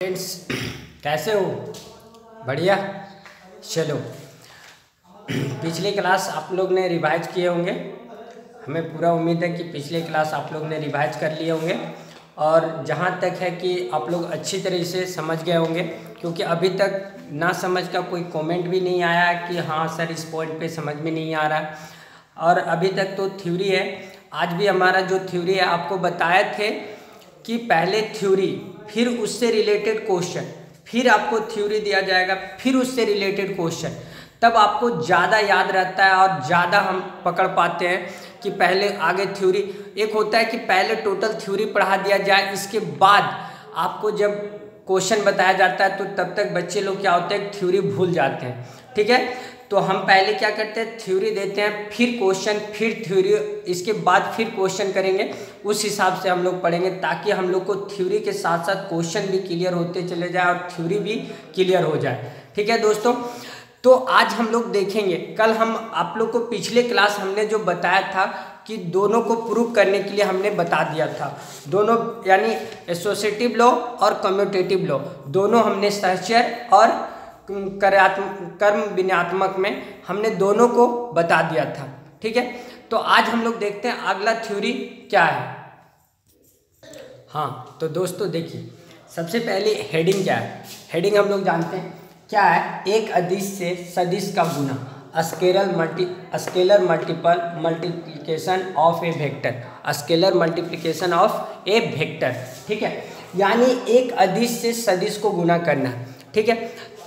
Friends, कैसे हो? बढ़िया। चलो, पिछली क्लास आप लोग ने रिवाइज किए होंगे। हमें पूरा उम्मीद है कि पिछले क्लास आप लोग ने रिवाइज कर लिए होंगे और जहाँ तक है कि आप लोग अच्छी तरह से समझ गए होंगे, क्योंकि अभी तक ना समझ का कोई कमेंट भी नहीं आया कि हाँ सर इस पॉइंट पे समझ में नहीं आ रहा। और अभी तक तो थ्योरी है। आज भी हमारा जो थ्योरी है, आपको बताए थे कि पहले थ्योरी, फिर उससे रिलेटेड क्वेश्चन, फिर आपको थ्योरी दिया जाएगा, फिर उससे रिलेटेड क्वेश्चन, तब आपको ज़्यादा याद रहता है और ज़्यादा हम पकड़ पाते हैं कि पहले आगे थ्योरी। एक होता है कि पहले टोटल थ्योरी पढ़ा दिया जाए, इसके बाद आपको जब क्वेश्चन बताया जाता है तो तब तक बच्चे लोग क्या होते हैं, थ्योरी भूल जाते हैं। ठीक है, तो हम पहले क्या करते हैं, थ्योरी देते हैं, फिर क्वेश्चन, फिर थ्योरी, इसके बाद फिर क्वेश्चन करेंगे। उस हिसाब से हम लोग पढ़ेंगे ताकि हम लोग को थ्योरी के साथ साथ क्वेश्चन भी क्लियर होते चले जाए और थ्योरी भी क्लियर हो जाए। ठीक है दोस्तों, तो आज हम लोग देखेंगे। कल हम आप लोग को पिछले क्लास हमने जो बताया था कि दोनों को प्रूव करने के लिए हमने बता दिया था, दोनों यानी एसोसिएटिव लॉ और कम्यूटेटिव लॉ, दोनों हमने सहचर और कर्म विन्यात्मक में हमने दोनों को बता दिया था। ठीक है, तो आज हम लोग देखते हैं अगला थ्योरी क्या है। हाँ तो दोस्तों देखिए, सबसे पहले हेडिंग क्या है। हेडिंग हम लोग जानते हैं क्या है, एक अदिश से सदिश का गुना, scalar multiplication of a vector, scalar multiplication of a vector. ठीक है, यानी एक अदिश से सदिश को गुना करना। ठीक है,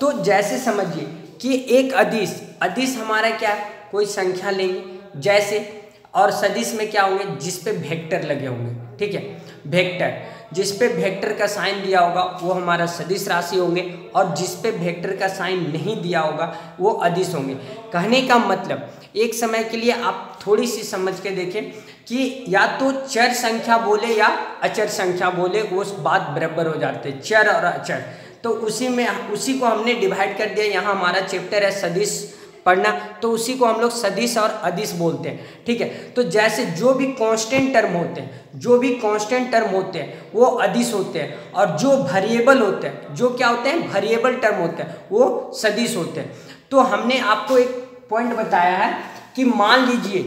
तो जैसे समझिए कि एक अदिश हमारा क्या है, कोई संख्या लेंगे जैसे, और सदिश में क्या होंगे, जिस पे वेक्टर लगे होंगे। ठीक है, वेक्टर, जिस पे वेक्टर का साइन दिया होगा वो हमारा सदिश राशि होंगे, और जिस पे वेक्टर का साइन नहीं दिया होगा वो अदिश होंगे। कहने का मतलब, एक समय के लिए आप थोड़ी सी समझ के देखें कि या तो चर संख्या बोले या अचर संख्या बोले, वो बात बराबर हो जाते हैं, चर और अचर। तो उसी को हमने डिवाइड कर दिया। यहाँ हमारा चैप्टर है सदिश पढ़ना, तो उसी को हम लोग सदिश और अदिश बोलते हैं। ठीक है, तो जैसे जो भी कांस्टेंट टर्म होते हैं वो अदिश होते हैं, और जो वेरिएबल होते हैं, जो क्या होते हैं, वेरिएबल टर्म होते हैं, वो सदिश होते हैं। तो हमने आपको एक पॉइंट बताया है कि मान लीजिए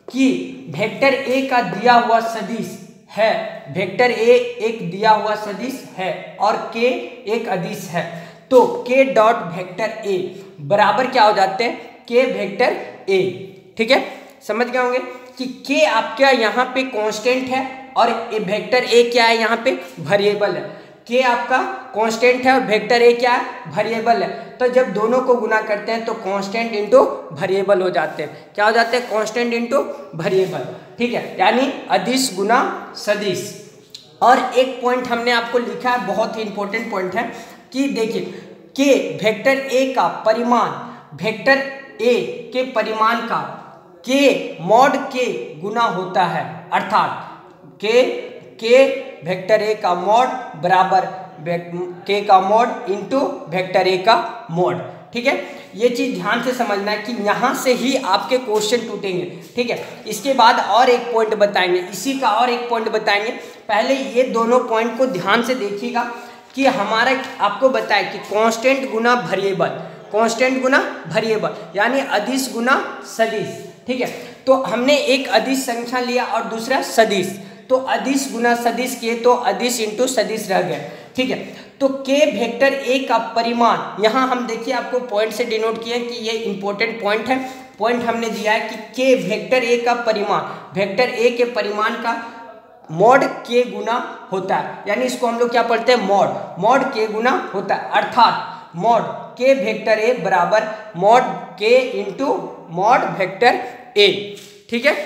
कि वेक्टर ए का दिया हुआ सदिश है, वेक्टर ए एक दिया हुआ सदिश है और के एक अदिश है, तो के डॉट वेक्टर ए बराबर क्या हो जाते हैं, के वेक्टर ए। ठीक है, समझ गए होंगे कि के आपका यहाँ पे कांस्टेंट है और वेक्टर ए क्या है, यहाँ पे वेरिएबल है। के आपका कांस्टेंट है और वेक्टर ए क्या है, वेरिएबल है। तो जब दोनों को गुना करते हैं तो कांस्टेंट इंटू वेरिएबल हो जाते हैं। क्या हो जाते हैं, कांस्टेंट इंटू वेरिएबल। ठीक है, यानी अदिश गुना सदिश। और एक पॉइंट हमने आपको लिखा है, बहुत ही इंपॉर्टेंट पॉइंट है कि देखिए, के वेक्टर ए का परिमाण, वेक्टर ए के परिमाण का के मॉड के गुना होता है, अर्थात के वेक्टर ए का मॉड बराबर के का मॉड इंटू वेक्टर ए का मॉड। ठीक है, ये चीज ध्यान से समझना है कि यहाँ से ही आपके क्वेश्चन टूटेंगे। ठीक है, इसके बाद और एक पॉइंट बताएंगे, इसी का और एक पॉइंट बताएंगे। पहले ये दोनों पॉइंट को ध्यान से देखिएगा कि हमारा आपको बताया कि कांस्टेंट गुना वेरिएबल, कांस्टेंट गुना वेरिएबल यानी अदिश गुना सदिश। ठीक है, तो हमने एक अदिश संख्या लिया और दूसरा सदिश, तो अदिश गुना सदिश किए तो अदिश इंटू सदिश रह गया। ठीक है, तो के वेक्टर ए का परिमाण, यहाँ हम देखिए आपको पॉइंट से डिनोट किया कि ये इंपॉर्टेंट पॉइंट है। पॉइंट हमने दिया है कि के वेक्टर ए का परिमाण, वेक्टर ए के परिमाण का मॉड के गुना होता है, यानी इसको हम लोग क्या पढ़ते हैं, मॉड के गुना होता है, अर्थात मॉड के वेक्टर ए बराबर मॉड के इंटू मॉड वेक्टर ए। ठीक है,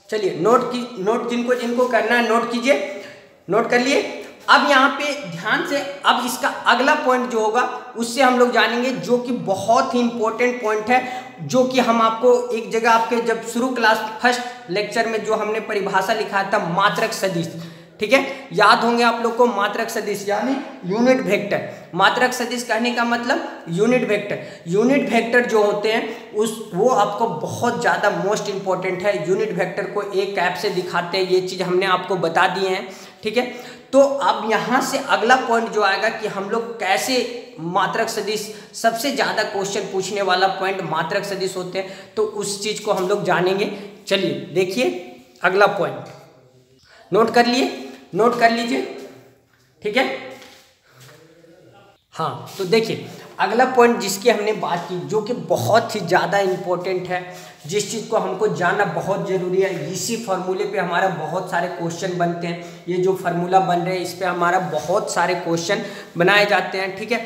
चलिए नोट जिनको करना है नोट कीजिए, नोट कर लिए। अब यहाँ पे ध्यान से, अब इसका अगला पॉइंट जो होगा उससे हम लोग जानेंगे, जो कि बहुत ही इंपॉर्टेंट पॉइंट है, जो कि हम आपको एक जगह आपके जब शुरू क्लास फर्स्ट लेक्चर में जो हमने परिभाषा लिखा था, मात्रक सदिश। ठीक है, याद होंगे आप लोग को, मात्रक सदिश यानी यूनिट वेक्टर। मात्रक सदिश कहने का मतलब यूनिट वेक्टर। यूनिट वेक्टर जो होते हैं वो आपको बहुत ज़्यादा मोस्ट इंपॉर्टेंट है। यूनिट वेक्टर को एक कैप से दिखाते हैं, ये चीज़ हमने आपको बता दिए हैं। ठीक है। तो अब यहाँ से अगला पॉइंट जो आएगा कि हम लोग कैसे मात्रक सदिश, सबसे ज़्यादा क्वेश्चन पूछने वाला पॉइंट मात्रक सदिश होते हैं, तो उस चीज़ को हम लोग जानेंगे। चलिए देखिए अगला पॉइंट, नोट कर लिए, नोट कर लीजिए, ठीक है। हाँ तो देखिए अगला पॉइंट जिसकी हमने बात की, जो कि बहुत ही ज़्यादा इम्पोर्टेंट है, जिस चीज़ को हमको जानना बहुत ज़रूरी है, इसी फार्मूले पे हमारा बहुत सारे क्वेश्चन बनते हैं। ये जो फार्मूला बन रहे हैं इस पे हमारा बहुत सारे क्वेश्चन बनाए जाते हैं, ठीक है।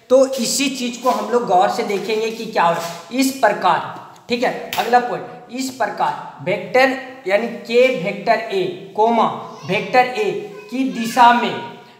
तो इसी चीज़ को हम लोग गौर से देखेंगे कि क्या हो रहा है इस प्रकार, ठीक है। अगला पॉइंट इस प्रकार वेक्टर यानी के vector A comma vector A की दिशा में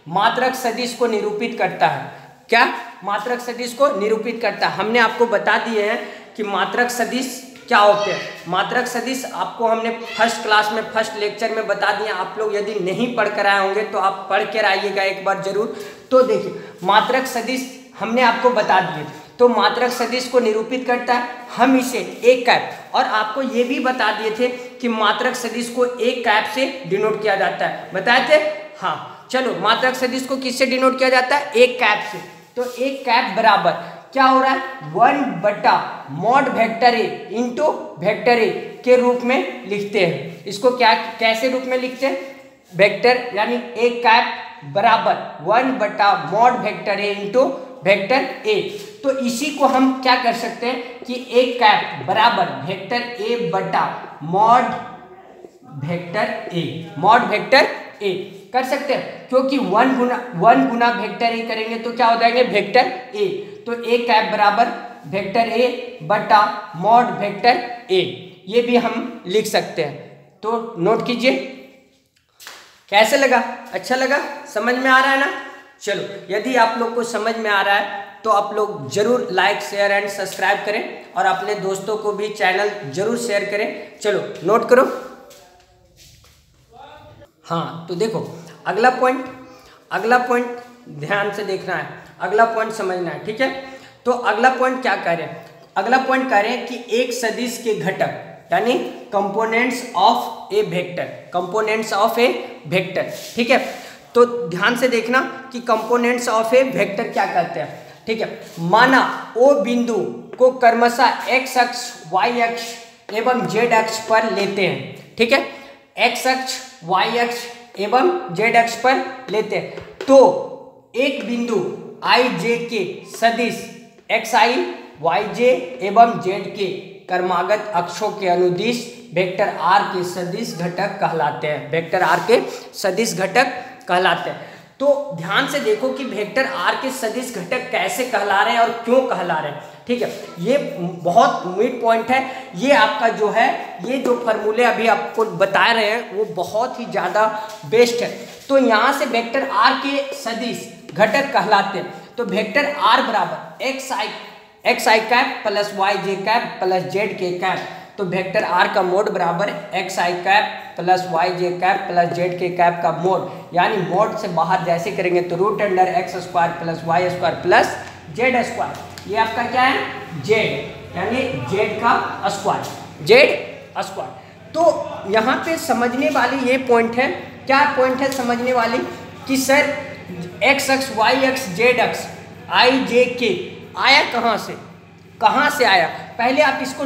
मात्रक सदिश को निरूपित करता है। क्या मात्रक सदिश को निरूपित करता है? हमने आपको बता दिए हैं कि मात्रक सदिश क्या होते हैं। मात्रक सदिश आपको हमने फर्स्ट क्लास में फर्स्ट लेक्चर में बता दिए। आप लोग यदि नहीं पढ़ कर आए होंगे तो आप पढ़ कर आइएगा एक बार जरूर। तो देखिए मात्रक सदिश हमने आपको बता दिए, तो मात्रक सदिश को निरूपित करता है, हम इसे एक कैप, और आपको ये भी बता दिए थे कि मात्रक सदिश को एक कैप से डिनोट किया जाता है, बताए थे। हाँ चलो मात्रक सदिश को किससे डिनोट किया जाता है? एक कैप से। तो एक कैप बराबर क्या हो रहा है 1 mod vector A into vector A के रूप में लिखते हैं। इसको क्या कैसे रूप में लिखते हैं? वेक्टर यानी एक कैप बराबर 1 mod vector A into vector A. तो इसी को हम क्या कर सकते हैं कि एक कैप बराबर वेक्टर ए बटा mod vector A, mod vector A कर सकते हैं, क्योंकि 1 गुना वेक्टर ए करेंगे तो क्या हो जाएंगे वेक्टर ए। तो एक कैप बराबर वेक्टर ए बटा मॉड वेक्टर ए, ये भी हम लिख सकते हैं। तो नोट कीजिए, कैसे लगा? अच्छा लगा? समझ में आ रहा है ना? चलो यदि आप लोग को समझ में आ रहा है तो आप लोग जरूर लाइक शेयर एंड सब्सक्राइब करें और अपने दोस्तों को भी चैनल जरूर शेयर करें। चलो नोट करो। हाँ तो देखो अगला पॉइंट ध्यान से देखना है, अगला पॉइंट समझना है, ठीक है। तो अगला पॉइंट क्या कह रहे हैं? अगला पॉइंट कह रहे हैं कि एक सदिश के घटक यानी components of a vector, components of a vector, ठीक है। तो ध्यान से देखना कि कंपोनेंट्स ऑफ ए वेक्टर क्या कहते हैं, ठीक है। माना ओ बिंदु को क्रमशः एक्स अक्ष, वाई अक्ष एवं जेड अक्ष पर लेते हैं, ठीक है। एक्स अक्ष, वाई अक्ष एवं जेड अक्ष पर लेते हैं, तो एक बिंदु आई जे के सदिश एक्स आई, वाई जे एवं जेड के क्रमागत अक्षों के अनुदिश वेक्टर आर के सदिश घटक कहलाते हैं, वेक्टर आर के सदिश घटक कहलाते हैं। तो ध्यान से देखो कि वेक्टर आर के सदिश घटक कैसे कहला रहे हैं और क्यों कहला रहे हैं, ठीक है। ये बहुत मिड पॉइंट है। ये आपका जो है, ये जो फार्मूले अभी आपको बता रहे हैं वो बहुत ही ज़्यादा बेस्ट है। तो यहाँ से वेक्टर आर के सदिश घटक कहलाते हैं। तो वेक्टर आर बराबर x i cap plus y j cap plus z k cap. तो वेक्टर आर का मोड बराबर x i cap plus y j cap plus z k cap का मोड, यानी मोड से बाहर जैसे करेंगे तो root under x square plus y square plus z square. ये आपका क्या है? जेड, यानी जेड का स्क्वायर, जेड स्क्वायर। तो यहाँ पे समझने वाली ये पॉइंट है, क्या पॉइंट है समझने वाली कि सर एक्स अक्ष, वाई अक्ष, जेड अक्ष, आई जे के आया कहाँ से आया? पहले आप इसको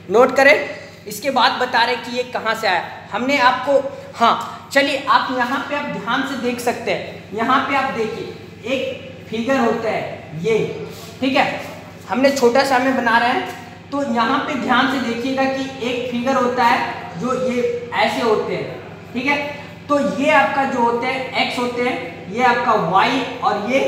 नोट करें, इसके बाद बता रहे कि ये कहाँ से आया। हमने आपको, हाँ चलिए आप यहाँ पे आप ध्यान से देख सकते हैं। यहाँ पे आप देखिए एक फिगर होता है ये, ठीक है। हमने छोटा सा में बना रहे हैं, तो यहाँ पे ध्यान से देखिएगा कि एक फिगर होता है जो ये ऐसे होते हैं, ठीक है। तो ये आपका जो होते हैं एक्स होते हैं, ये आपका वाई और ये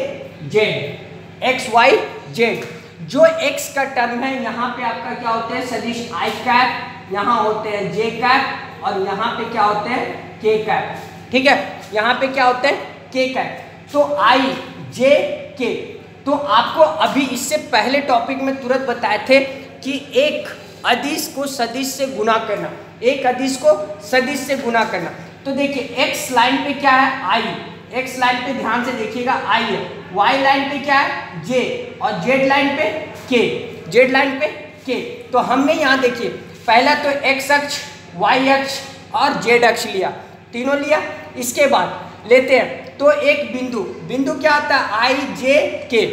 जेड, एक्स वाई जेड। जो एक्स का टर्म है यहाँ पे आपका क्या होते हैं? सदिश आई कैप, यहाँ होते हैं जे कैप और यहाँ पे क्या होते हैं? के कैप, ठीक है। यहाँ पे क्या होते हैं? के कैप। तो आई जे के, तो आपको अभी इससे पहले टॉपिक में तुरंत बताए थे कि एक अदिश को सदिश से गुना करना, एक अदिश को सदिश से गुना करना। तो देखिए एक्स लाइन पे क्या है? आई, एक्स लाइन पे ध्यान से देखिएगा आई है, वाई लाइन पे क्या है? जे, और जेड लाइन पे के, जेड लाइन पे के। तो हमने यहाँ देखिए पहला तो एक्स अक्ष, वाई अक्ष और जेड अक्ष लिया, तीनों लिया। इसके बाद लेते हैं तो एक बिंदु क्या आता है आई जे के,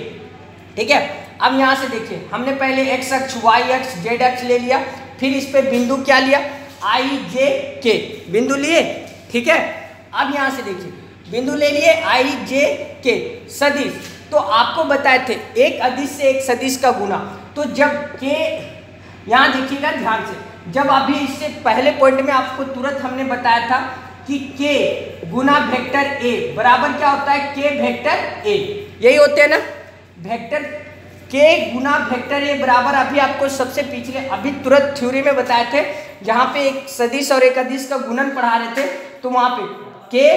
ठीक है। अब यहाँ से देखिए हमने पहले एक्स अक्ष, वाई अक्ष, जेड अक्ष ले लिया, फिर इस पे बिंदु क्या लिया आई जे के, बिंदु लिए, ठीक है। अब यहाँ से देखिए बिंदु ले लिए आई जे के, सदिश, तो आपको बताए थे एक अदिश से एक सदिश का गुना, तो जब के, यहाँ देखिएगा ध्यान से, जब अभी इससे पहले पॉइंट में आपको तुरंत हमने बताया था कि के गुना वेक्टर ए बराबर क्या होता है के वेक्टर ए, यही होते हैं ना वेक्टर के गुना वेक्टर ए बराबर, अभी आपको सबसे पिछले अभी तुरंत थ्योरी में बताए थे जहाँ पे एक सदिश और एक अदिश का गुणन पढ़ा रहे थे, तो वहाँ पे के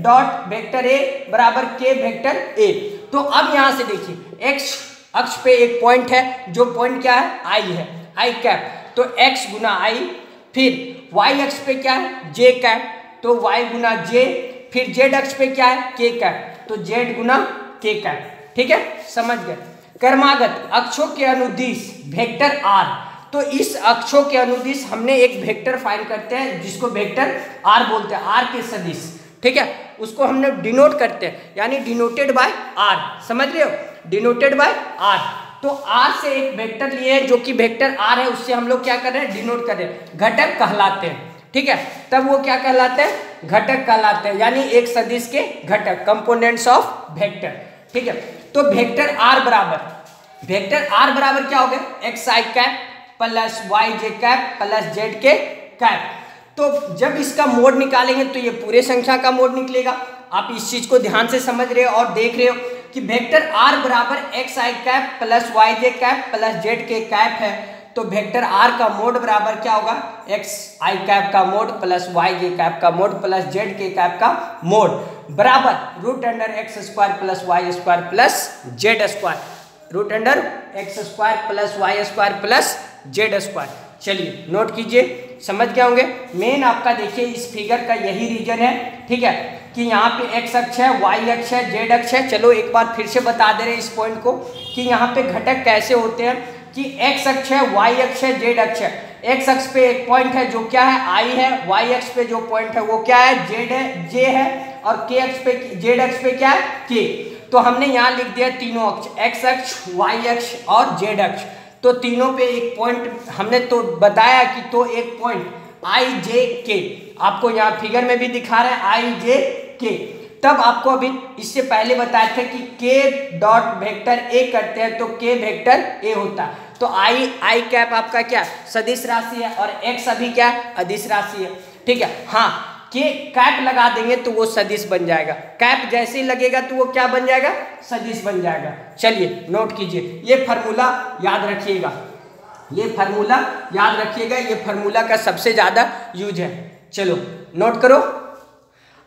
डॉट वेक्टर ए बराबर के वेक्टर ए। तो अब यहाँ से देखिए एक्स अक्ष पे एक पॉइंट है, जो पॉइंट क्या है आई है, आई कैप, तो एक्स गुना आई, फिर वाई अक्ष पे क्या है जे कैप, तो वाई गुना जे, फिर जेड अक्ष पे क्या है के कैप, तो जेड गुना के कैप, ठीक है, समझ गए। क्रमागत अक्षों के अनुदिश वेक्टर आर, तो इस अक्षों के अनुदिश हमने एक वेक्टर फाइंड करते हैं जिसको वेक्टर आर बोलते हैं, आर के सदिश, ठीक है, उसको हमने डिनोट करते हैं, यानी डिनोटेड बाय आर, समझ रहे हो, डिनोटेड बाय आर। तो आर से एक वेक्टर लिए जो कि वेक्टर आर है, उससे हम लोग क्या कर रहे हैं डिनोट कर रहे हैं, घटक कहलाते हैं, ठीक है, तब वो क्या कहलाते हैं घटक कहलाते हैं, यानी एक सदिश के घटक, कंपोनेंट्स ऑफ वेक्टर, ठीक है। तो वेक्टर आर बराबर क्या हो गया x i cap plus y j cap plus z k cap. तो जब इसका मोड निकालेंगे तो ये पूरे संख्या का मोड निकलेगा। आप इस चीज को ध्यान से समझ रहे हो और देख रहे हो कि वेक्टर आर बराबर x i cap plus y j cap plus z k cap है, तो वेक्टर आर का मोड बराबर क्या होगा एक्स आई कैप का mod plus y j cap का mod plus z k cap का मोड बराबर root under x square plus y square plus z square, root under x square plus y square plus z square. चलिए note कीजिए, समझ गए होंगे। Main आपका देखिए इस फिगर का यही रीजन है, ठीक है, कि यहाँ पे एक्स अक्ष है, वाई अक्ष है, जेड अक्ष है। चलो एक बार फिर से बता दे रहे हैं इस पॉइंट को कि यहाँ पे घटक कैसे होते हैं कि एक्स अक्ष है, वाई अक्ष है, जेड अक्ष है। एक्स अक्ष पे एक पॉइंट है जो क्या है आई है, वाई अक्ष पे जो पॉइंट है वो क्या है जेड है, जे है, और के अक्ष पे जेड अक्ष पे क्या है के। तो हमने यहाँ लिख दिया तीनों अक्ष, एक्स अक्ष, वाई अक्ष और जेड अक्ष, तो तीनों पे एक पॉइंट हमने तो बताया कि तो एक पॉइंट आई जे के आपको यहाँ फिगर में भी दिखा रहा है आई जे के। तब आपको अभी इससे पहले बताया था कि के डॉट वेक्टर ए करते हैं तो के वेक्टर ए होता है, तो आई कैप आपका क्या सदिश राशि है और एक्स अभी क्या अदिश राशि है, ठीक है। हाँ के कैप लगा देंगे तो वो सदिश बन जाएगा, कैप जैसे ही लगेगा तो वो क्या बन जाएगा सदिश बन जाएगा। चलिए नोट कीजिए, ये फार्मूला याद रखिएगा, ये फार्मूला याद रखिएगा, ये फार्मूला का सबसे ज़्यादा यूज है। चलो नोट करो।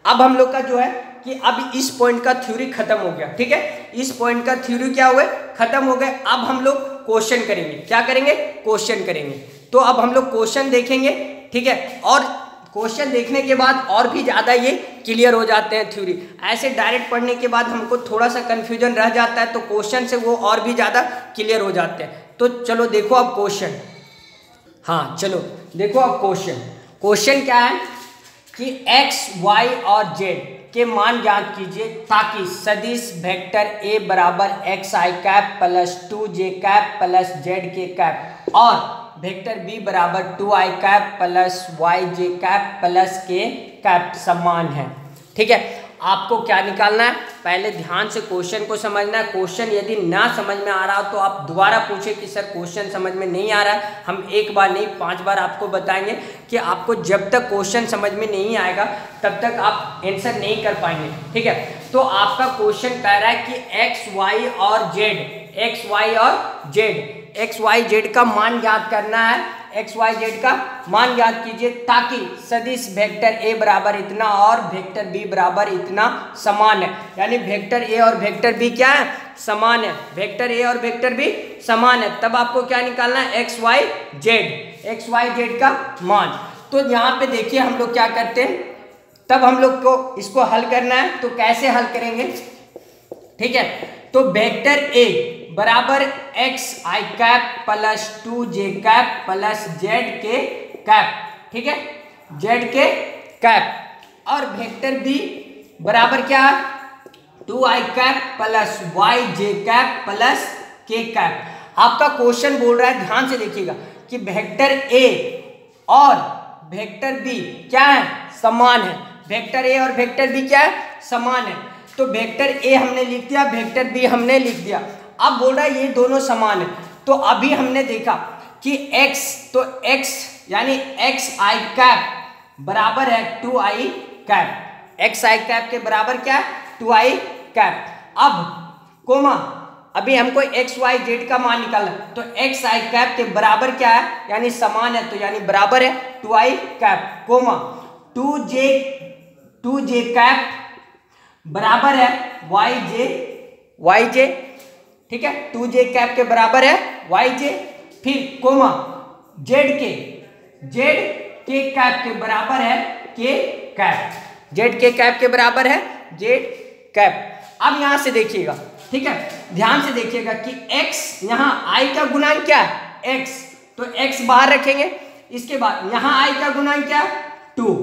अब हम लोग का जो है कि अब इस पॉइंट का थ्योरी खत्म हो गया, ठीक है, इस पॉइंट का थ्योरी क्या हो गया खत्म हो गया। अब हम लोग क्वेश्चन करेंगे, क्या करेंगे क्वेश्चन करेंगे। तो अब हम लोग क्वेश्चन देखेंगे, ठीक है, और क्वेश्चन देखने के बाद और भी ज़्यादा ये क्लियर हो जाते हैं थ्योरी। ऐसे डायरेक्ट पढ़ने के बाद हमको थोड़ा सा कन्फ्यूजन रह जाता है, तो क्वेश्चन से वो और भी ज़्यादा क्लियर हो जाते हैं। तो चलो देखो अब क्वेश्चन, हाँ चलो देखो अब क्वेश्चन क्या है कि एक्स वाई और जेड के मान ज्ञात कीजिए ताकि सदिश वेक्टर ए बराबर x i cap plus 2 J cap plus z k cap और वेक्टर बी बराबर 2 आई cap plus y j cap plus के कैप समान है, ठीक है। आपको क्या निकालना है, पहले ध्यान से क्वेश्चन को समझना है। क्वेश्चन यदि ना समझ में आ रहा हो तो आप दोबारा पूछे कि सर क्वेश्चन समझ में नहीं आ रहा है। हम एक बार नहीं 5 बार आपको बताएंगे कि आपको जब तक क्वेश्चन समझ में नहीं आएगा तब तक आप आंसर नहीं कर पाएंगे, ठीक है। तो आपका क्वेश्चन कह रहा है कि एक्स वाई और जेड का मान ज्ञात करना है, एक्स वाई जेड का मान ज्ञात कीजिए ताकि सदिश वेक्टर ए बराबर इतना और वेक्टर बी बराबर इतना समान है, यानी वेक्टर ए और वेक्टर बी क्या है समान है, वेक्टर ए और वेक्टर बी समान है। तब आपको क्या निकालना है एक्स वाई जेड का मान। तो यहाँ पे देखिए हम लोग क्या करते हैं, तब हम लोग को इसको हल करना है, तो कैसे हल करेंगे, ठीक है। तो वेक्टर ए बराबर x i cap plus 2 J cap plus z k cap, ठीक है, जेड के कैप। और वेक्टर बी बराबर क्या है 2i cap plus yj cap plus k cap. आपका क्वेश्चन बोल रहा है, ध्यान से देखिएगा कि वेक्टर ए और वेक्टर बी क्या है, समान है। वेक्टर ए और वेक्टर बी क्या है, समान है। तो वेक्टर ए हमने लिख दिया, वेक्टर बी हमने लिख दिया। अब बोल रहा है ये दोनों समान है। तो अभी हमने देखा कि x, तो x यानी xi कैप बराबर है 2i कैप। xi कैप के बराबर क्या है 2i कैप। अब कोमा अभी हमको एक्स वाई जेड का मान निकालना, तो एक्स आई कैप के बराबर क्या है, यानी समान है, तो यानी बराबर है 2i cap coma 2j cap बराबर है yj, ठीक है, 2j कैप के बराबर है yj। फिर कोमा z के कैप के बराबर है k कैप, z के कैप के बराबर है z कैप। अब यहां से देखिएगा, ठीक है, ध्यान से देखिएगा कि x यहाँ i का गुणांक क्या है x, तो x बाहर रखेंगे। इसके बाद यहाँ i का गुणांक क्या है 2,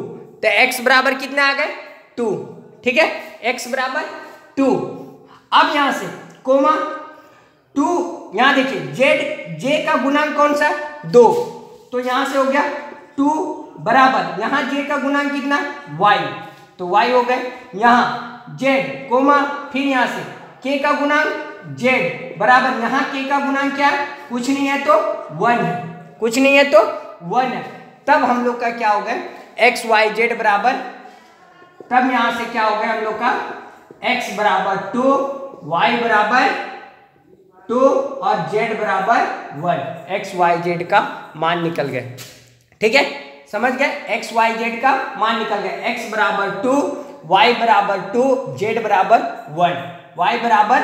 तो x बराबर कितना आ गए 2, ठीक है, x बराबर 2। अब यहां से कोमा 2, यहां देखिए j का गुणांक कौन सा 2, तो यहां से हो गया 2 बराबर यहाँ j का गुणांक कितना y, तो y हो गए। यहाँ z कोमा फिर यहाँ से k का गुणांक z बराबर यहाँ k का गुणांक क्या है, कुछ नहीं है तो 1 है, कुछ नहीं है तो 1 है। तब हम लोग का क्या हो गया x y z बराबर, तब यहाँ से क्या हो गया हम लोग का x बराबर 2, y बराबर 2 और z बराबर 1, x y z का मान निकल गए। ठीक है, समझ गए, x y z का मान निकल गया, x बराबर 2, y बराबर 2, z बराबर 1, y बराबर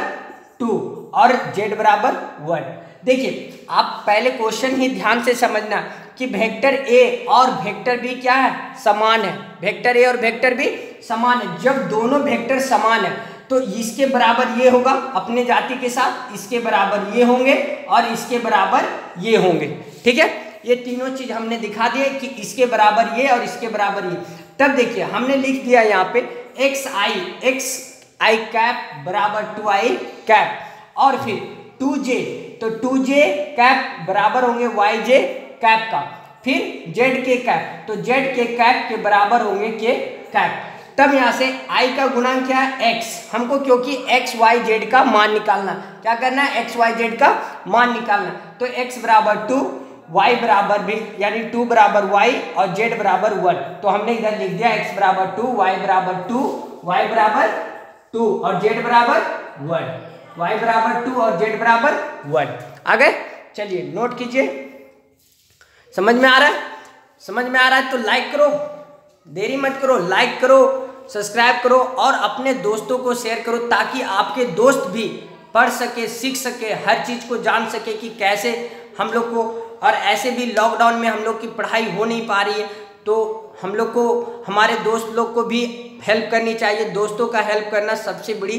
2 और z बराबर 1। देखिए आप पहले क्वेश्चन ही ध्यान से समझना कि वेक्टर a और वेक्टर b क्या है, समान है। वेक्टर a और वेक्टर b समान है। जब दोनों वेक्टर समान है तो इसके बराबर ये होगा अपने जाति के साथ, इसके बराबर ये होंगे और इसके बराबर ये होंगे। ठीक है, ये तीनों चीज हमने दिखा दिए कि इसके बराबर ये और इसके बराबर ये। तब देखिए हमने लिख दिया यहाँ पे एक्स आई कैप बराबर 2i कैप और फिर 2j, तो 2j कैप बराबर होंगे yj कैप का, फिर z के कैप, तो z के कैप के बराबर होंगे k कैप। तब यहाँ से i का गुणांक क्या है x, हमको क्योंकि x y z का मान निकालना, क्या करना है x y z का मान निकालना, तो x बराबर 2, y बराबर भी यानी 2 बराबर y और z बराबर 1, तो हमने इधर लिख दिया x बराबर 2, y बराबर 2, y बराबर 2 और z बराबर 1, y बराबर 2 और z बराबर 1। आ गए, चलिए नोट कीजिए। समझ में आ रहा है, समझ में आ रहा है तो लाइक करो, देरी मत करो, लाइक करो, सब्सक्राइब करो और अपने दोस्तों को शेयर करो ताकि आपके दोस्त भी पढ़ सके, सीख सके, हर चीज़ को जान सके कि कैसे हम लोग को। और ऐसे भी लॉकडाउन में हम लोग की पढ़ाई हो नहीं पा रही है तो हम लोग को, हमारे दोस्त लोग को भी हेल्प करनी चाहिए। दोस्तों का हेल्प करना सबसे बड़ी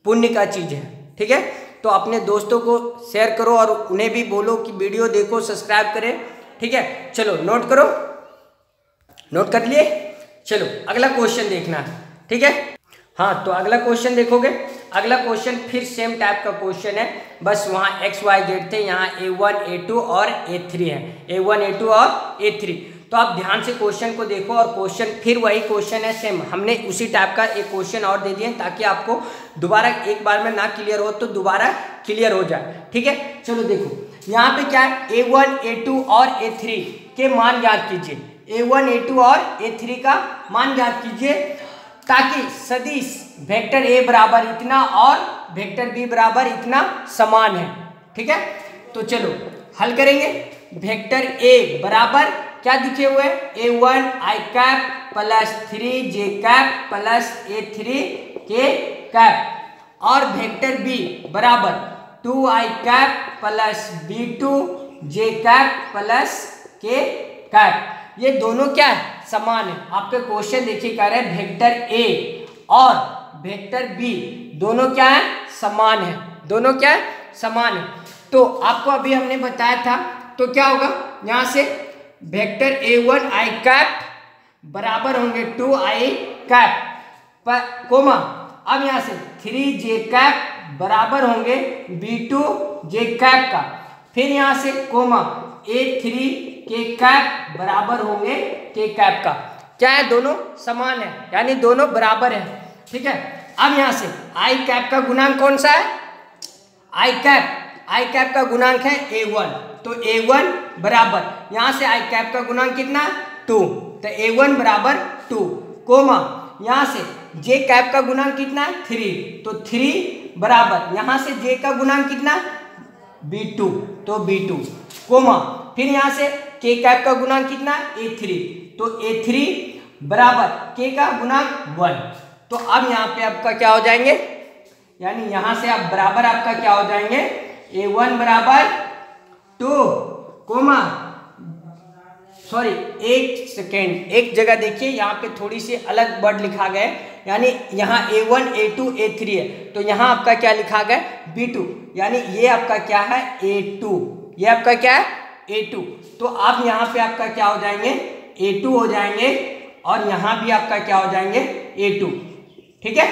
पुण्य का चीज़ है। ठीक है, तो अपने दोस्तों को शेयर करो और उन्हें भी बोलो कि वीडियो देखो, सब्सक्राइब करें। ठीक है, चलो नोट करो, नोट कर लिए। चलो अगला क्वेश्चन देखना है। ठीक है, हाँ तो अगला क्वेश्चन देखोगे, अगला क्वेश्चन फिर सेम टाइप का क्वेश्चन है, बस वहाँ एक्स वाई जेड थे, यहाँ A1 A2 और A3 है, A1 A2 और A3। तो आप ध्यान से क्वेश्चन को देखो और क्वेश्चन फिर वही क्वेश्चन है सेम, हमने उसी टाइप का एक क्वेश्चन और दे दिए ताकि आपको दोबारा एक बार में ना क्लियर हो तो दोबारा क्लियर हो जाए। ठीक है, चलो देखो यहाँ पे क्या है, A1 A2 और A3 के मान ज्ञात कीजिए, A1 A2 और A3 का मान ज्ञात कीजिए ताकि सदिश वेक्टर A बराबर इतना और वेक्टर B बराबर इतना समान है। ठीक है, तो चलो हल करेंगे। वेक्टर A बराबर क्या दिखे हुए, A1 I cap plus 3j cap plus A3 k cap और वेक्टर B बराबर 2i cap plus B2 j cap plus k cap. ये दोनों क्या है, समान है। आपके क्वेश्चन देखिए कह रहे हैं वेक्टर A और वेक्टर B दोनों क्या है, समान है, दोनों क्या है, समान है। तो आपको अभी हमने बताया था, तो क्या होगा यहाँ से वेक्टर A1 I कैप बराबर होंगे 2i कैप पर कोमा, अब यहाँ से 3j कैप बराबर होंगे b2j कैप का, फिर यहाँ से कोमा a3k कैप बराबर होंगे k कैप का। क्या है, दोनों समान है, यानी दोनों बराबर है। ठीक है, अब यहाँ से i कैप का गुणांक कौन सा है, i कैप का गुणांक है a1, तो a1 बराबर यहाँ से i कैप का गुणांक कितना 2, तो a1 बराबर 2 कोमा यहाँ से j कैप का गुणांक कितना है 3, तो 3 बराबर यहाँ से j का गुणांक कितना b2, तो b2 कोमा फिर यहाँ से k कैप का गुणांक कितना a3, तो a3 बराबर k का गुणांक 1। तो अब यहाँ पे आपका क्या हो जाएंगे, यानी यहाँ से आप बराबर आपका क्या हो जाएंगे a1 बराबर 2 कोमा सॉरी एक सेकेंड, एक जगह देखिए यहाँ पे थोड़ी सी अलग वर्ड लिखा गया है, यानी यहाँ a1 a2 a3 है, तो यहाँ आपका क्या लिखा गया b2, यानी ये आपका क्या है a2, ये आपका क्या है a2, तो आप यहाँ पे आपका क्या हो जाएंगे a2 हो जाएंगे, और यहाँ भी आपका क्या हो जाएंगे a2। ठीक है,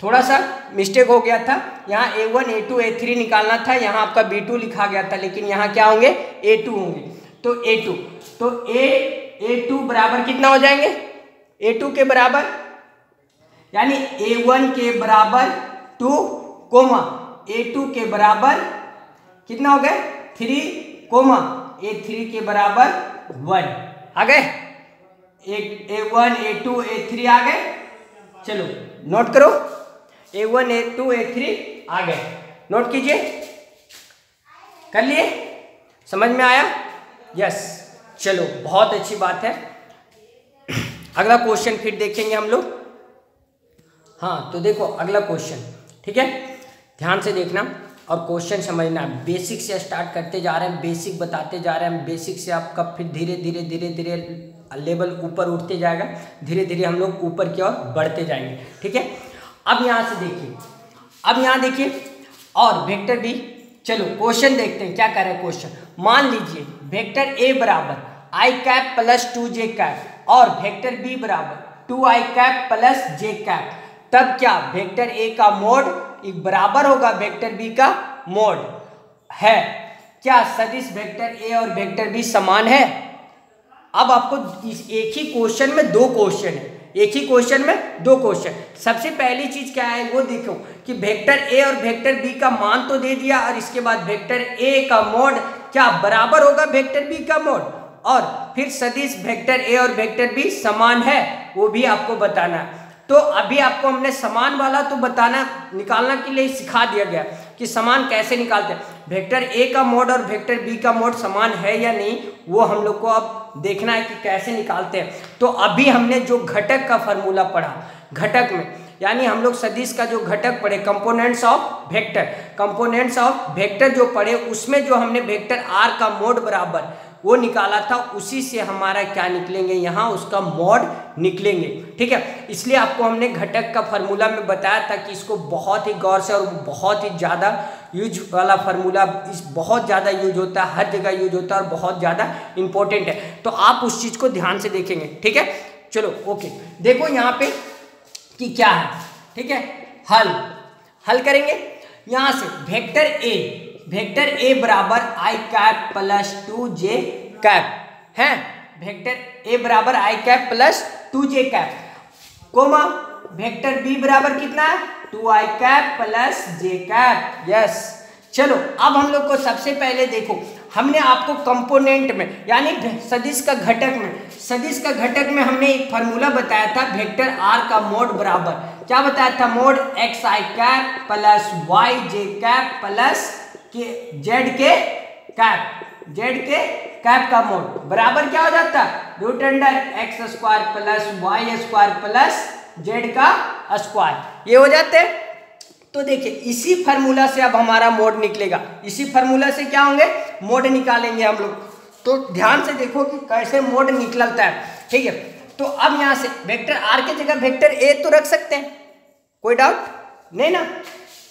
थोड़ा सा मिस्टेक हो गया था, यहाँ a1 a2 a3 निकालना था, यहाँ आपका b2 लिखा गया था, लेकिन यहाँ क्या होंगे a2 होंगे, तो a2, तो a2 बराबर कितना हो जाएंगे a2 के बराबर, यानी a1 के बराबर 2 कोमा a2 के बराबर कितना हो गए 3 कोमा a3 के बराबर 1 आ गए, a1 a2 a3 आ गए। चलो नोट करो, a1 a2 a3 आ गए, नोट कीजिए, कर लिए, समझ में आया, यस। चलो बहुत अच्छी बात है, अगला क्वेश्चन फिर देखेंगे हम लोग। हाँ तो देखो अगला क्वेश्चन, ठीक है, ध्यान से देखना और क्वेश्चन समझना। बेसिक से स्टार्ट करते जा रहे हैं, बेसिक बताते जा रहे हैं, बेसिक से आपका फिर धीरे धीरे धीरे धीरे लेवल ऊपर उठते जाएगा, धीरे धीरे हम लोग ऊपर की ओर बढ़ते जाएंगे। ठीक है, अब यहाँ से देखिए, अब यहाँ देखिए और वेक्टर बी, चलो क्वेश्चन देखते हैं क्या कह रहा है क्वेश्चन। मान लीजिए वेक्टर ए बराबर i cap plus 2j cap और वेक्टर बी बराबर 2i cap plus j cap, तब क्या वेक्टर ए का मोड एक बराबर होगा वेक्टर बी का मोड है। क्या सदिश वेक्टर ए और वेक्टर बी समान है। अब आपको इस एक ही क्वेश्चन में दो क्वेश्चन है, एक ही क्वेश्चन में दो क्वेश्चन। सबसे पहली चीज क्या है वो देखो कि वेक्टर ए और वेक्टर बी का मान तो दे दिया, और इसके बाद वेक्टर ए का मोड क्या बराबर होगा वेक्टर बी का मोड, और फिर सदिश वेक्टर ए और वेक्टर बी समान है वो भी आपको बताना है। तो अभी आपको हमने समान वाला तो बताना निकालना के लिए सिखा दिया गया कि समान कैसे निकालते हैं। वेक्टर ए का मोड और वेक्टर बी का मोड समान है या नहीं वो हम लोग को अब देखना है कि कैसे निकालते हैं। तो अभी हमने जो घटक का फॉर्मूला पढ़ा, घटक में यानी हम लोग सदिश का जो घटक पढ़े components of vector, components of vector जो पढ़े उसमें जो हमने वेक्टर आर का मोड बराबर वो निकाला था, उसी से हमारा क्या निकलेंगे यहाँ उसका मोड निकलेंगे। ठीक है, इसलिए आपको हमने घटक का फार्मूला में बताया था कि इसको बहुत ही गौर से, और बहुत ही ज़्यादा यूज वाला फार्मूला, इस बहुत ज़्यादा यूज होता है, हर जगह यूज होता है और बहुत ज़्यादा इंपॉर्टेंट है। तो आप उस चीज़ को ध्यान से देखेंगे। ठीक है, चलो ओके, देखो यहाँ पे कि क्या है। ठीक है, हल करेंगे यहाँ से वेक्टर ए बराबर i cap plus 2j cap है, वेक्टर ए बराबर i cap plus 2j cap, comma vector B बराबर कितना है 2i cap plus j cap. Yes, चलो अब हम लोग को सबसे पहले देखो, हमने आपको कंपोनेंट में यानी सदिश का घटक में हमने एक फार्मूला बताया था वेक्टर आर का मोड बराबर, क्या बताया था, mod xi cap plus yj cap plus z k cap का मोड बराबर क्या हो जाता है root under x square plus y square plus z का स्क्वायर, ये हो जाते हैं। तो देखिए इसी फार्मूला से अब हमारा मोड निकलेगा, इसी फार्मूला से क्या होंगे मोड निकालेंगे हम लोग। तो ध्यान से देखो कि कैसे मोड निकलता है। ठीक है, तो अब यहाँ से वेक्टर आर के जगह वेक्टर ए तो रख सकते हैं, कोई डाउट नहीं ना,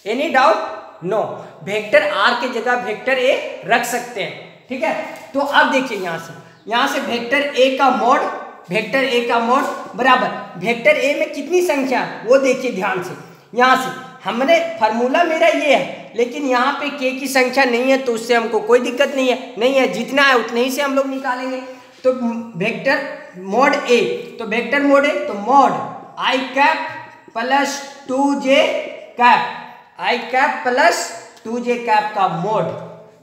any doubt no, vector R के जगह वेक्टर ए रख सकते हैं। ठीक है, तो अब देखिए यहाँ से वेक्टर ए का मोड वेक्टर ए का मोड बराबर वेक्टर ए में कितनी संख्या वो देखिए ध्यान से। यहाँ से हमने फार्मूला मेरा ये है, लेकिन यहाँ पे के की संख्या नहीं है तो उससे हमको कोई दिक्कत नहीं है, जितना है उतने ही से हम लोग निकालेंगे। तो वेक्टर मोड ए, तो वेक्टर मोड ए तो mode I cap plus 2j cap, I cap plus 2j cap का मोड,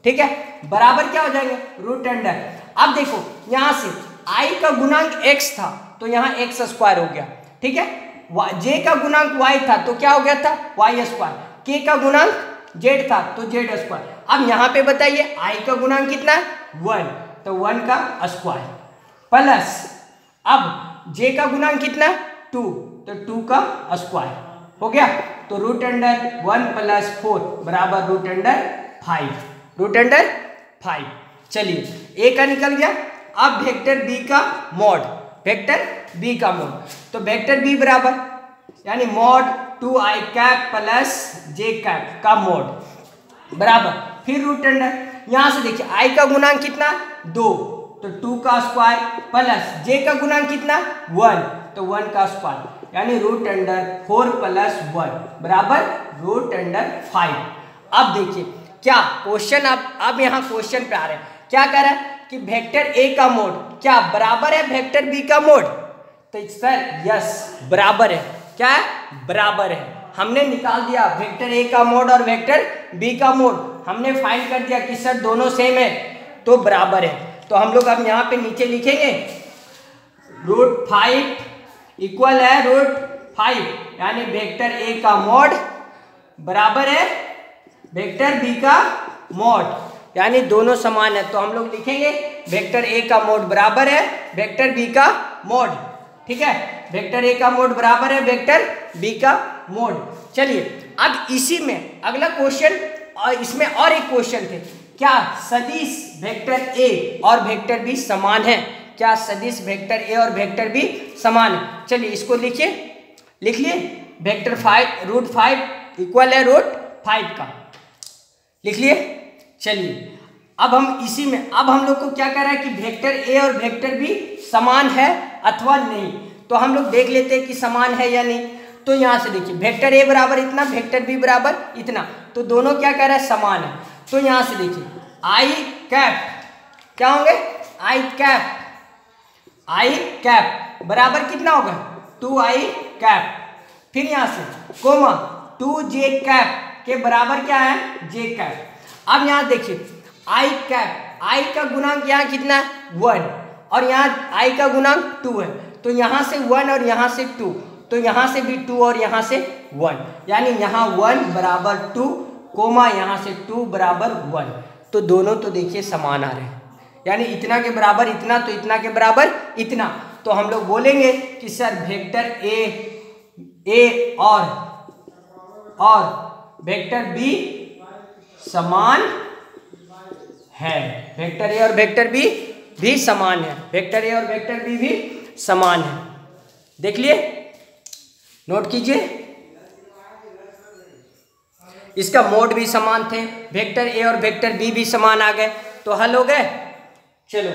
ठीक है, बराबर क्या हो जाएंगे रूट अंडर। अब देखो यहाँ से आई का गुणांक x था तो यहाँ x स्क्वायर हो गया, ठीक है, j का गुणांक y था तो क्या हो गया था y स्क्वायर, k का गुणांक z था तो z स्क्वायर। अब यहाँ पे बताइए i का गुणांक कितना है 1, तो 1 का स्क्वायर प्लस अब j का गुणांक कितना है 2, तो 2 का स्क्वायर हो गया। तो रूट अंडर 1 प्लस 4 बराबर रूट अंडर 5, रूट अंडर 5। चलिए a का निकल गया। अब वेक्टर b का मोड, वेक्टर b का मोड, तो वेक्टर b बराबर यानी mode 2i cap plus j cap का मोड बराबर फिर रूट अंडर, यहाँ से देखिए i का गुणांक कितना 2, तो 2 का स्क्वायर प्लस j का गुणांक कितना 1, तो 1 का स्क्वायर यानी रूट अंडर 4 प्लस 1 बराबर रूट अंडर 5। अब देखिए क्या क्वेश्चन, अब यहाँ क्वेश्चन पे आ रहे हैं, क्या कह रहा है कि वेक्टर ए का मोड क्या बराबर है वेक्टर बी का मोड, तो सर यस बराबर है, क्या है बराबर है। हमने निकाल दिया वेक्टर ए का मोड और वेक्टर बी का मोड, हमने फाइंड कर दिया कि सर दोनों सेम है तो बराबर है। तो हम लोग अब यहाँ पे नीचे लिखेंगे रूट 5 इक्वल है रूट 5, यानी वेक्टर ए का मोड बराबर है वेक्टर बी का मोड, यानी दोनों समान है। तो हम लोग लिखेंगे वेक्टर ए का मोड बराबर है वेक्टर बी का मोड, ठीक है, वेक्टर ए का मोड बराबर है वेक्टर बी का मोड। चलिए अब इसी में अगला क्वेश्चन, और इसमें और एक क्वेश्चन थे, क्या सदिश वेक्टर ए और वेक्टर बी समान है, क्या सदिश वेक्टर ए और वेक्टर बी समान है। चलिए इसको लिखिए, लिख लिए वेक्टर 5 रूट 5 इक्वल है रूट 5 का, लिख लिए। चलिए अब हम इसी में, अब हम लोग को क्या कह रहा है कि वेक्टर ए और वेक्टर बी समान है अथवा नहीं, तो हम लोग देख लेते हैं कि समान है या नहीं। तो यहाँ से देखिए वेक्टर ए बराबर इतना, वेक्टर बी बराबर इतना, तो दोनों क्या कह रहा है समान है। तो यहाँ से देखिए आई कैप क्या होंगे आई कैप, आई कैप बराबर कितना होगा 2i कैप, फिर यहाँ से कोमा 2j कैप के बराबर क्या है j कैप। अब यहाँ देखिए आई कैप, आई का गुणांक यहाँ कितना है 1 और यहाँ आई का गुणांक 2 है, तो यहाँ से 1 और यहाँ से 2, तो यहाँ से भी 2 और यहाँ से 1, यानी यहाँ 1 बराबर 2 कोमा यहाँ से 2 बराबर 1, तो दोनों तो देखिए समान आ रहे हैं, यानी इतना के बराबर इतना तो इतना के बराबर इतना। तो हम लोग बोलेंगे कि सर वेक्टर ए और वेक्टर बी समान है, वेक्टर ए और वेक्टर बी भी समान है, वेक्टर ए और वेक्टर बी भी समान है। देख लिए, नोट कीजिए, इसका मोड भी समान थे, वेक्टर ए और वेक्टर बी भी समान आ गए, तो हल हो गए। चलो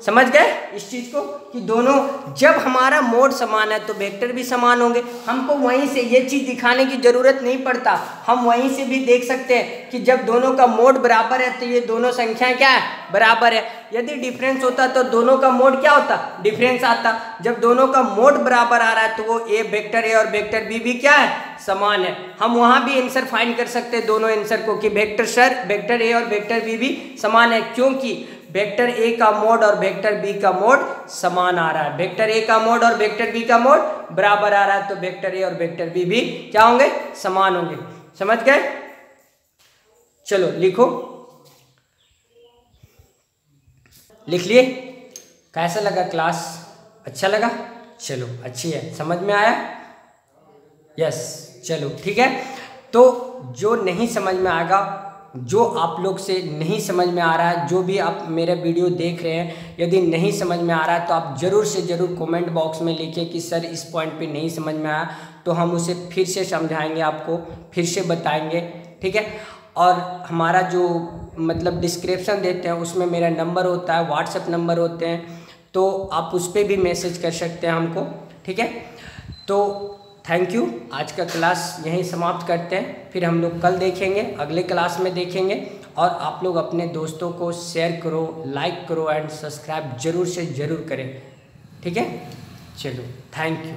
समझ गए इस चीज को कि दोनों जब हमारा मोड समान है तो वेक्टर भी समान होंगे। हमको वहीं से ये चीज दिखाने की जरूरत नहीं पड़ता, हम वहीं से भी देख सकते हैं कि जब दोनों का मोड बराबर है तो ये दोनों संख्याएं क्या है बराबर है। यदि डिफरेंस होता तो दोनों का मोड क्या होता डिफरेंस आता, जब दोनों का मोड बराबर आ रहा है तो वो वेक्टर ए और वेक्टर बी भी क्या है समान है। हम वहां भी आंसर फाइंड कर सकते हैं दोनों आंसर को कि वेक्टर ए और वेक्टर बी भी समान है, क्योंकि वेक्टर ए का मोड और वेक्टर बी का मोड समान आ रहा है, वेक्टर ए का मोड और वेक्टर बी का मोड बराबर आ रहा है, तो वेक्टर ए और वेक्टर बी भी क्या होंगे समान होंगे। समझ गए, चलो लिखो, लिख लिए। कैसा लगा क्लास, अच्छा लगा, चलो अच्छी है, समझ में आया, यस चलो ठीक है। तो जो नहीं समझ में आएगा, जो आप लोग से नहीं समझ में आ रहा है, जो भी आप मेरा वीडियो देख रहे हैं, यदि नहीं समझ में आ रहा है तो आप ज़रूर से ज़रूर कमेंट बॉक्स में लिखिए कि सर इस पॉइंट पे नहीं समझ में आया, तो हम उसे फिर से समझाएंगे, आपको फिर से बताएंगे, ठीक है। और हमारा जो मतलब डिस्क्रिप्शन देते हैं उसमें मेरा नंबर होता है, व्हाट्सएप नंबर होते हैं, तो आप उस पर भी मैसेज कर सकते हैं हमको, ठीक है। तो थैंक यू, आज का क्लास यहीं समाप्त करते हैं, फिर हम लोग कल देखेंगे, अगले क्लास में देखेंगे। और आप लोग अपने दोस्तों को शेयर करो, लाइक करो एंड सब्सक्राइब जरूर से ज़रूर करें, ठीक है। चलो, थैंक यू।